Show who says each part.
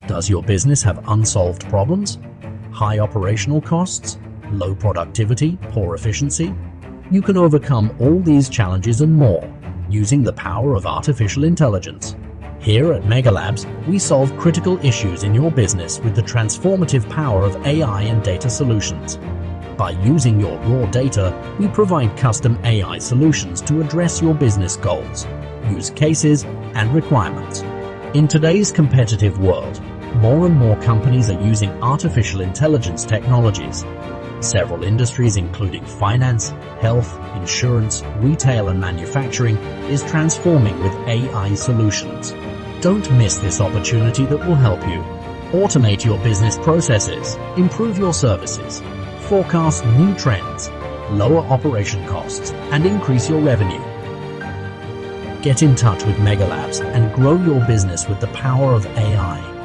Speaker 1: Does your business have unsolved problems? High operational costs? Low productivity? Poor efficiency? You can overcome all these challenges and more using the power of artificial intelligence. Here at Megalabs, we solve critical issues in your business with the transformative power of AI and data solutions. By using your raw data, we provide custom AI solutions to address your business goals, use cases, and requirements. In today's competitive world, more and more companies are using artificial intelligence technologies. Several industries, including finance, health, insurance, retail, and manufacturing, is transforming with AI solutions. Don't miss this opportunity that will help you automate your business processes, improve your services, forecast new trends, lower operation costs, and increase your revenue. Get in touch with Megalabs and grow your business with the power of AI.